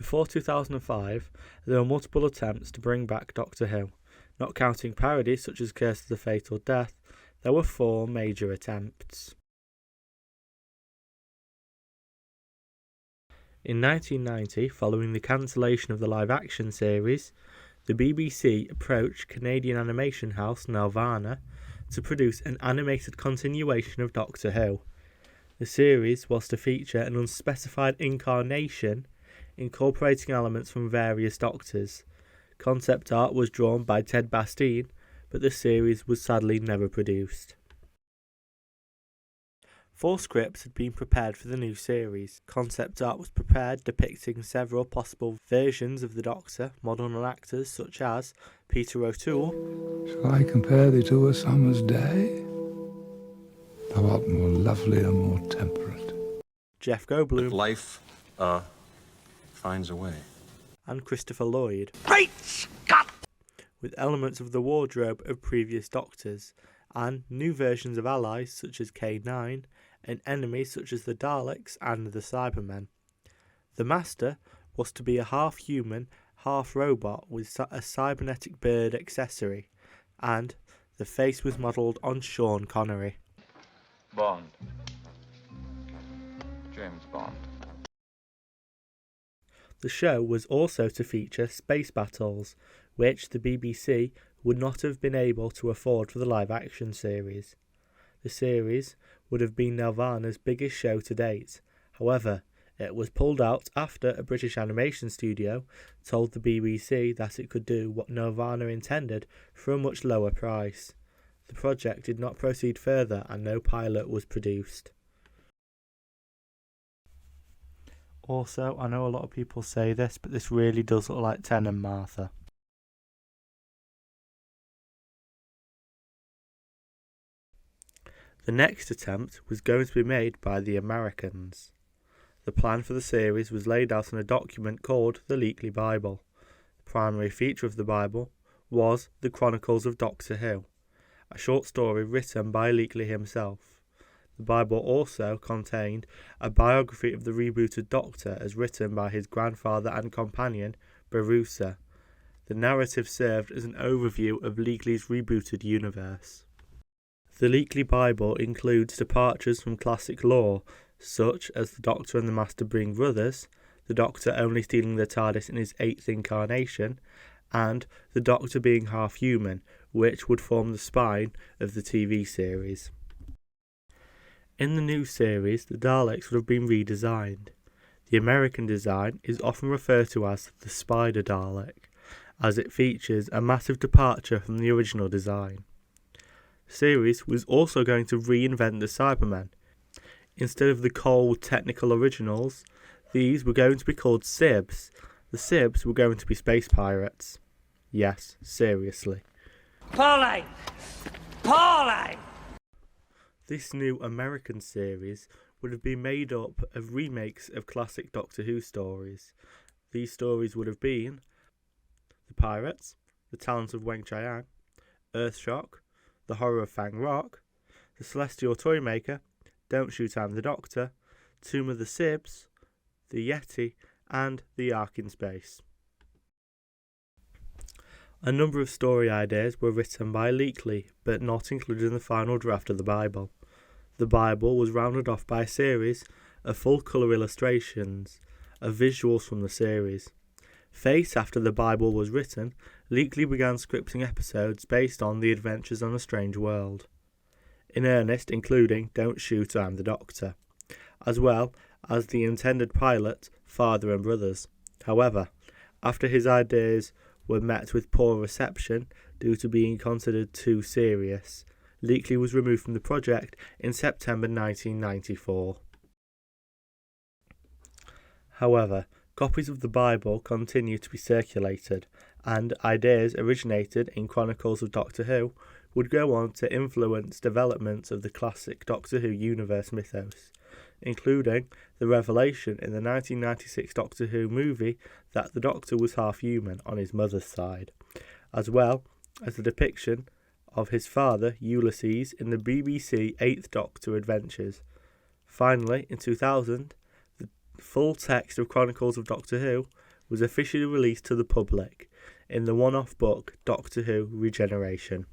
Before 2005, there were multiple attempts to bring back Doctor Who. Not counting parodies such as Curse of the Fatal Death, there were 4 major attempts. In 1990, following the cancellation of the live-action series, the BBC approached Canadian animation house Nelvana to produce an animated continuation of Doctor Who. The series was to feature an unspecified incarnation incorporating elements from various Doctors. Concept art was drawn by Ted Bastien, but the series was sadly never produced. 4 scripts had been prepared for the new series. Concept art was prepared depicting several possible versions of the Doctor, modeled on actors such as Peter O'Toole. Shall I compare thee to a summer's day? Thou art more lovely and more temperate. Jeff Goldblum. But life, finds a way. And Christopher Lloyd. Great Scott! With elements of the wardrobe of previous Doctors, and new versions of allies such as K9, and enemies such as the Daleks and the Cybermen. The Master was to be a half-human, half-robot with a cybernetic bird accessory, and the face was modelled on Sean Connery. Bond. James Bond. The show was also to feature space battles, which the BBC would not have been able to afford for the live-action series. The series would have been Nelvana's biggest show to date. However, it was pulled out after a British animation studio told the BBC that it could do what Nelvana intended for a much lower price. The project did not proceed further and no pilot was produced. Also, I know a lot of people say this, but this really does look like Ten and Martha. The next attempt was going to be made by the Americans. The plan for the series was laid out in a document called the Leakley Bible. The primary feature of the Bible was the Chronicles of Doctor Who, a short story written by Leakley himself. The Bible also contained a biography of the rebooted Doctor as written by his grandfather and companion, Borusa. The narrative served as an overview of Leakley's rebooted universe. The Leakley Bible includes departures from classic lore, such as the Doctor and the Master being brothers, the Doctor only stealing the TARDIS in his 8th incarnation, and the Doctor being half-human, which would form the spine of the TV series. In the new series, the Daleks would have been redesigned. The American design is often referred to as the Spider Dalek, as it features a massive departure from the original design. The series was also going to reinvent the Cybermen. Instead of the cold, technical originals, these were going to be called Sibs. The Sibs were going to be space pirates. Yes, seriously. Pauline! Pauline! This new American series would have been made up of remakes of classic Doctor Who stories. These stories would have been The Pirates, The Talents of Weng-Chiang, Earthshock, The Horror of Fang Rock, The Celestial Toymaker, Don't Shoot I'm the Doctor, Tomb of the Sibs, The Yeti, and The Ark in Space. A number of story ideas were written by Leakley, but not included in the final draft of the Bible. The Bible was rounded off by a series of full-colour illustrations of visuals from the series. Phase after the Bible was written, Leakley began scripting episodes based on The Adventures on a Strange World, in earnest including Don't Shoot I'm the Doctor, as well as the intended pilot Father and Brothers. However, after his ideas were met with poor reception due to being considered too serious, Leakley was removed from the project in September 1994. However, copies of the Bible continued to be circulated, and ideas originated in Chronicles of Doctor Who would go on to influence developments of the classic Doctor Who universe mythos, including the revelation in the 1996 Doctor Who movie that the Doctor was half-human on his mother's side, as well as the depiction of his father, Ulysses, in the BBC 8th Doctor adventures. Finally, in 2000, the full text of Chronicles of Doctor Who was officially released to the public in the one-off book Doctor Who Regeneration.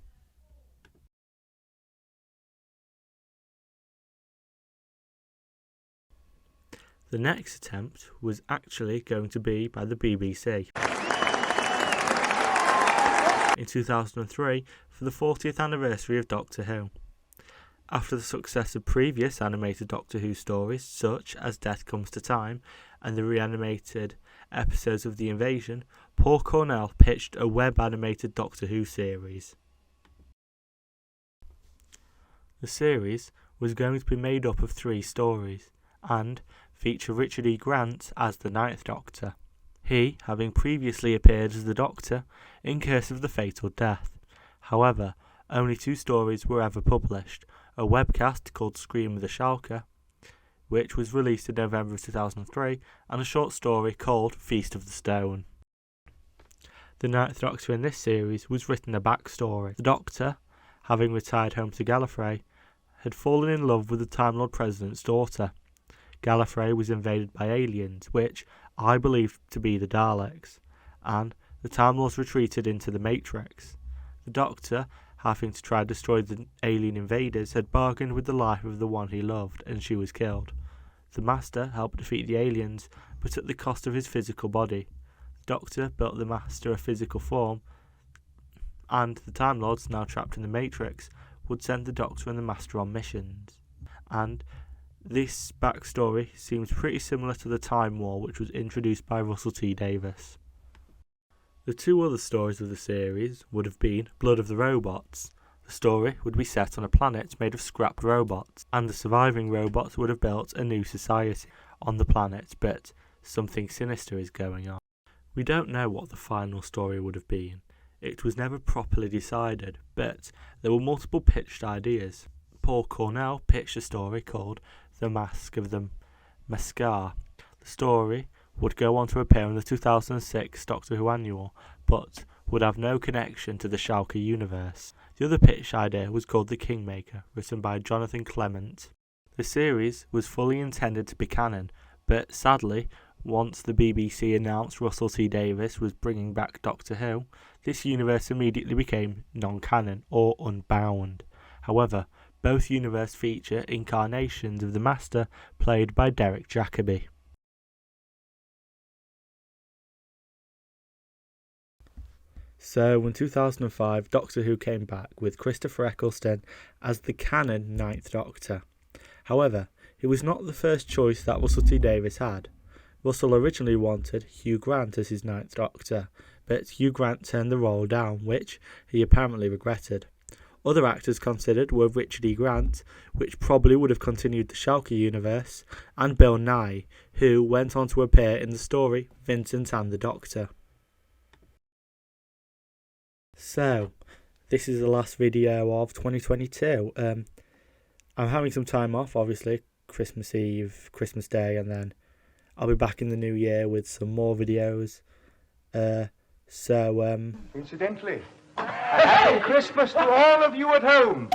The next attempt was actually going to be by the BBC in 2003 for the 40th anniversary of Doctor Who. After the success of previous animated Doctor Who stories such as Death Comes to Time and the reanimated episodes of The Invasion, Paul Cornell pitched a web-animated Doctor Who series. The series was going to be made up of 3 stories and feature Richard E. Grant as the Ninth Doctor, he having previously appeared as the Doctor in Curse of the Fatal Death. However, only 2 stories were ever published, a webcast called Scream of the Shalka, which was released in November of 2003, and a short story called Feast of the Stone. The Ninth Doctor in this series was written a backstory. The Doctor, having retired home to Gallifrey, had fallen in love with the Time Lord President's daughter. Gallifrey was invaded by aliens, which I believed to be the Daleks, and the Time Lords retreated into the Matrix. The Doctor, having to try to destroy the alien invaders, had bargained with the life of the one he loved, and she was killed. The Master helped defeat the aliens, but at the cost of his physical body. The Doctor built the Master a physical form, and the Time Lords, now trapped in the Matrix, would send the Doctor and the Master on missions. And this backstory seems pretty similar to the Time War, which was introduced by Russell T Davies. The 2 other stories of the series would have been Blood of the Robots. The story would be set on a planet made of scrapped robots, and the surviving robots would have built a new society on the planet, but something sinister is going on. We don't know what the final story would have been. It was never properly decided, but there were multiple pitched ideas. Paul Cornell pitched a story called The Mask of the Mascar. The story would go on to appear in the 2006 Doctor Who Annual, but would have no connection to the Shalka universe. The other pitched idea was called The Kingmaker, written by Jonathan Clement. The series was fully intended to be canon, but sadly, once the BBC announced Russell T Davies was bringing back Doctor Who, this universe immediately became non-canon or unbound. However, both universes feature incarnations of the Master played by Derek Jacobi. So, in 2005, Doctor Who came back with Christopher Eccleston as the canon Ninth Doctor. However, he was not the first choice that Russell T Davies had. Russell originally wanted Hugh Grant as his Ninth Doctor, but Hugh Grant turned the role down, which he apparently regretted. Other actors considered were Richard E. Grant, which probably would have continued the Shalka universe, and Bill Nighy, who went on to appear in the story Vincent and the Doctor. So, this is the last video of 2022. I'm having some time off, obviously, Christmas Eve, Christmas Day, and then I'll be back in the new year with some more videos. Incidentally, a happy Christmas to all of you at home.